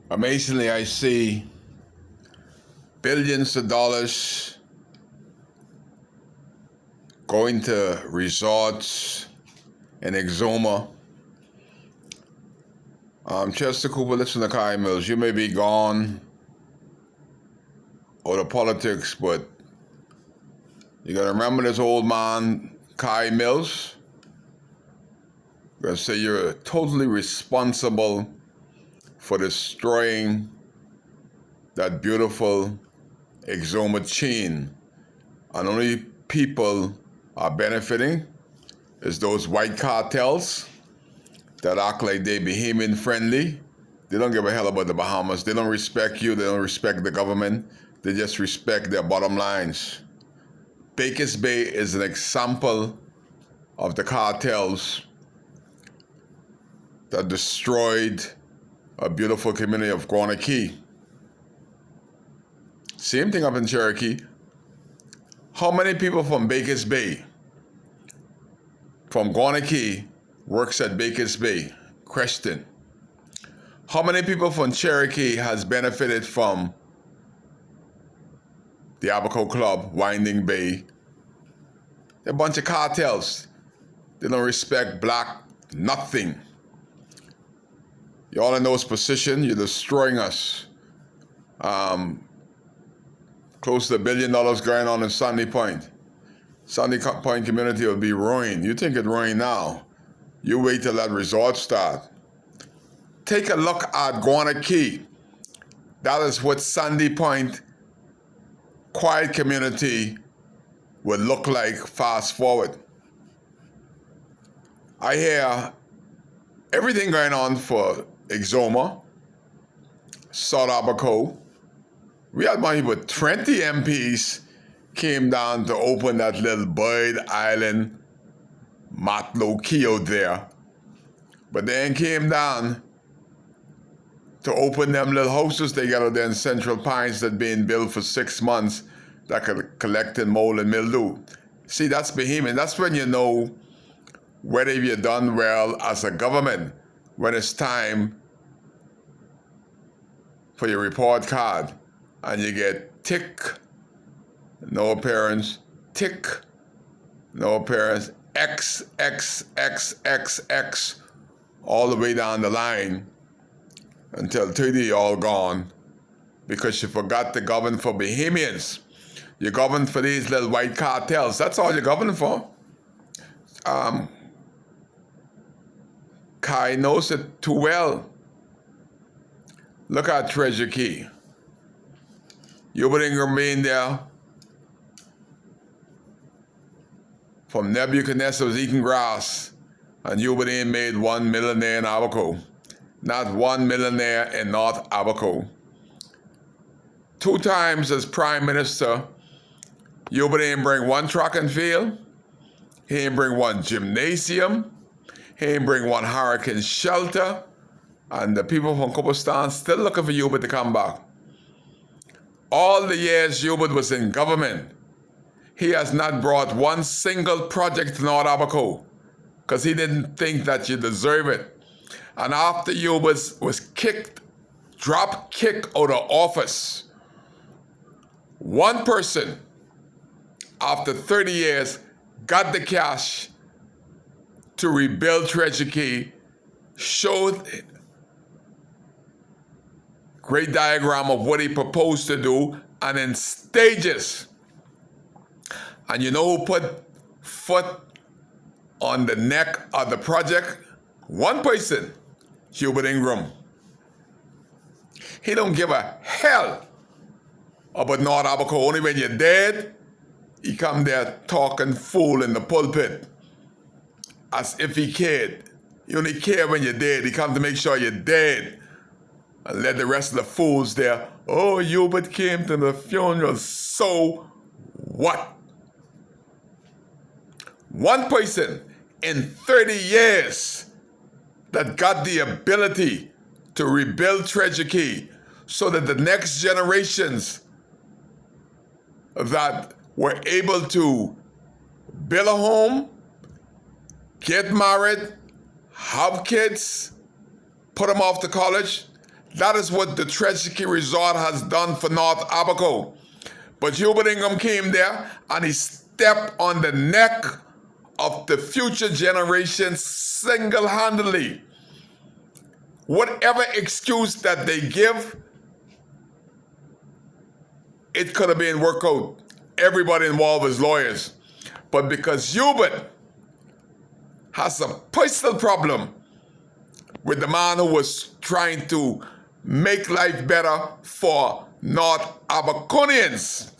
Amazingly, I see billions of dollars going to resorts in Exuma. Chester Cooper, listen to Kai Mills. You may be gone or the politics, but you got to remember this old man, Kai Mills. I'm going to say you're totally responsible for destroying that beautiful Exuma chain. And only people are benefiting is those white cartels that act like they Bahamian friendly. They don't give a hell about the Bahamas. They don't respect you. They don't respect the government. They just respect their bottom lines. Bakers Bay is an example of the cartels that destroyed a beautiful community of Guanakee. Same thing up in Cherokee. How many people from Bakers Bay, from Guanakee, works at Bakers Bay? Question. How many people from Cherokee has benefited from the Abaco Club, Winding Bay? They're a bunch of cartels. They don't respect black, nothing. Y'all in those positions, you're destroying us. Close to $1 billion going on in Sandy Point. Sandy Point community will be ruined. You think it's ruined now. You wait till that resort start. Take a look at Guanakee. That is what Sandy Point quiet community would look like fast forward. I hear everything going on for Exuma, South Abaco. We had money, but 20 MPs came down to open that little Bird Island Matlow Key out there. But then came down to open them little houses they got out there in Central Pines that been built for 6 months that could collect in mold and mildew. See, that's Bahamian. That's when you know whether you've done well as a government, when it's time for your report card. And you get tick, no appearance, tick, no appearance, X, X, X, X, X, all the way down the line until 30 all gone because you forgot to govern for Bahamians. You govern for these little white cartels. That's all you're governing for. Kai knows it too well. Look at Treasure Key. Hubert Ingram being there from Nebuchadnezzar was eating grass, and Hubert Ingram made $1 millionaire in Abaco. Not $1 millionaire in North Abaco. 2 times as Prime Minister, Hubert Ingram bring 1 track and field. He didn't bring 1 gymnasium. He didn't bring 1 hurricane shelter. And the people from Cooperstown still looking for Hubert to come back. All the years Hubert was in government, he has not brought 1 single project to North Abaco because he didn't think that you deserve it. And after Hubert was drop kicked out of office, 1 person, after 30 years, got the cash to rebuild Treasure Key, showed great diagram of what he proposed to do, and in stages. And you know who put foot on the neck of the project? 1 person, Hubert Ingram. He don't give a hell about North Abaco. Only when you're dead, he come there talking fool in the pulpit as if he cared. He only care when you're dead. He come to make sure you're dead. And let the rest of the fools there, oh, Hubert came to the funeral, so what? 1 person in 30 years that got the ability to rebuild Treasure Key so that the next generations that were able to build a home, get married, have kids, put them off to college, That is what the Treasury Resort has done for North Abaco. But Hubert Ingram came there and he stepped on the neck of the future generation single-handedly. Whatever excuse that they give, it could have been worked out. Everybody involved was lawyers. But because Hubert has a personal problem with the man who was trying to make life better for North Abaconians,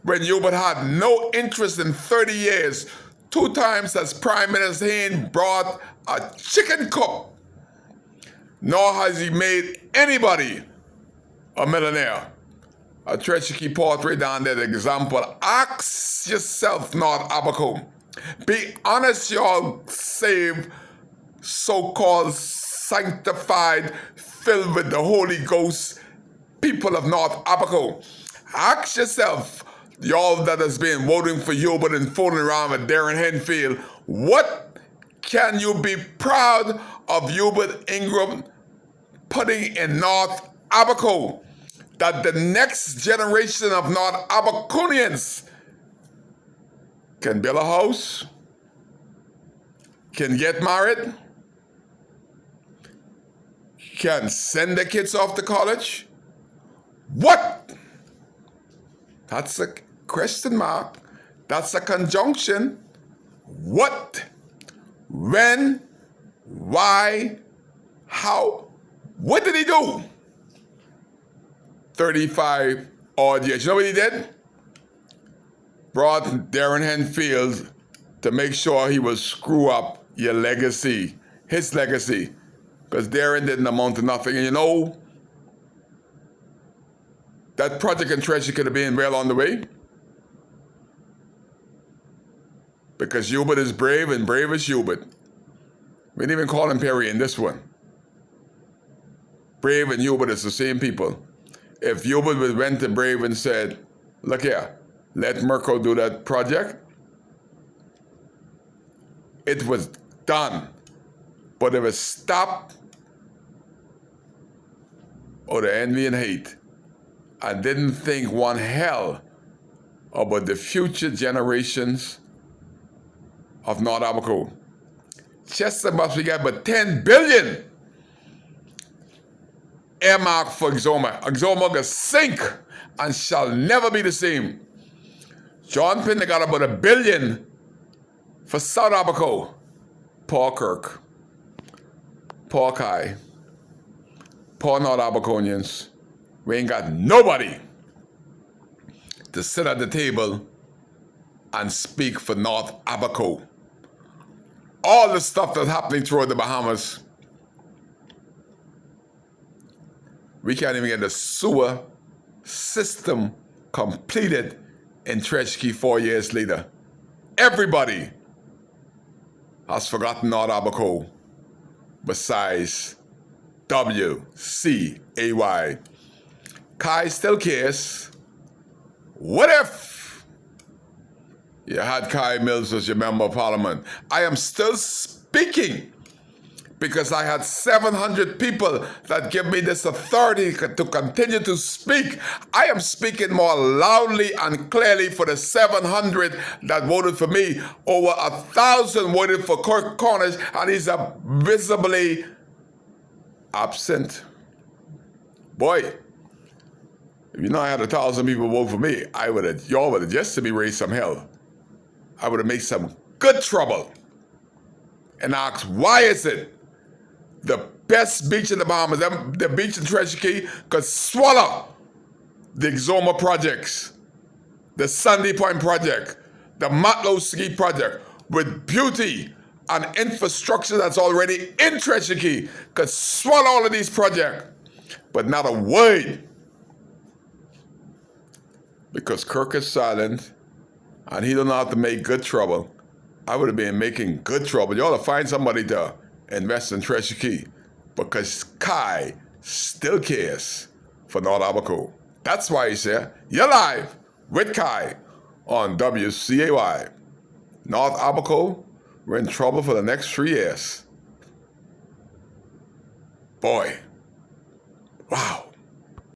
when Hubert had no interest in 30 years, 2 times as Prime Minister, he ain't brought a chicken coop, nor has he made anybody a millionaire. A Treasury portrait down there, the example. Ask yourself, North Abaco. Be honest, y'all saved, so-called sanctified, filled with the Holy Ghost people of North Abaco. Ask yourself, y'all that has been voting for Hubert and fooling around with Darren Henfield, what can you be proud of Hubert Ingram putting in North Abaco? That the next generation of North Abaconians can build a house, can get married, can send their kids off to college? What? That's a question mark. That's a conjunction. What? When? Why? How? What did he do? 35 odd years. You know what he did? Brought Darren Henfield to make sure he would screw up your legacy, his legacy, because Darren didn't amount to nothing. And you know, that project in Treasury could have been well on the way, because Hubert is brave and brave is Hubert. We didn't even call him Perry in this one. Brave and Hubert is the same people. If Hubert went to Brave and said, look here, let Mirko do that project, it was done. But it was stopped out of envy and hate. I didn't think one hell about the future generations of North Abaco. Chester must be got but 10 billion earmarked for Exoma. Exoma will sink and shall never be the same. John Pinter got about $1 billion for South Abaco. Paul Kirk, Paul Kai, Paul North Abaconians. We ain't got nobody to sit at the table and speak for North Abaco. All the stuff that's happening throughout the Bahamas, we can't even get the sewer system completed in Treasury 4 years later. Everybody has forgotten North Abaco besides WCAY. Kai still cares. What if you had Kai Mills as your member of parliament? I am still speaking because I had 700 people that give me this authority to continue to speak. I am speaking more loudly and clearly for the 700 that voted for me. Over 1,000 voted for Kirk Cornish, and he's visibly absent. Boy, if you know I had 1,000 people vote for me, y'all would have just to me raised some hell. I would have made some good trouble and asked, why is it the best beach in the Bahamas, the beach in Treasury, could swallow the Exoma projects, the Sandy Point project, the Matlow Ski project, with beauty and infrastructure that's already in Treasury, could swallow all of these projects, but not a word. Because Kirk is silent and he don't know how to make good trouble. I would have been making good trouble. You ought to find somebody to invest in Treasury, because Kai still cares for North Abaco. That's why he's here. You're live with Kai on WCAY. North Abaco, we're in trouble for the next 3 years. Boy.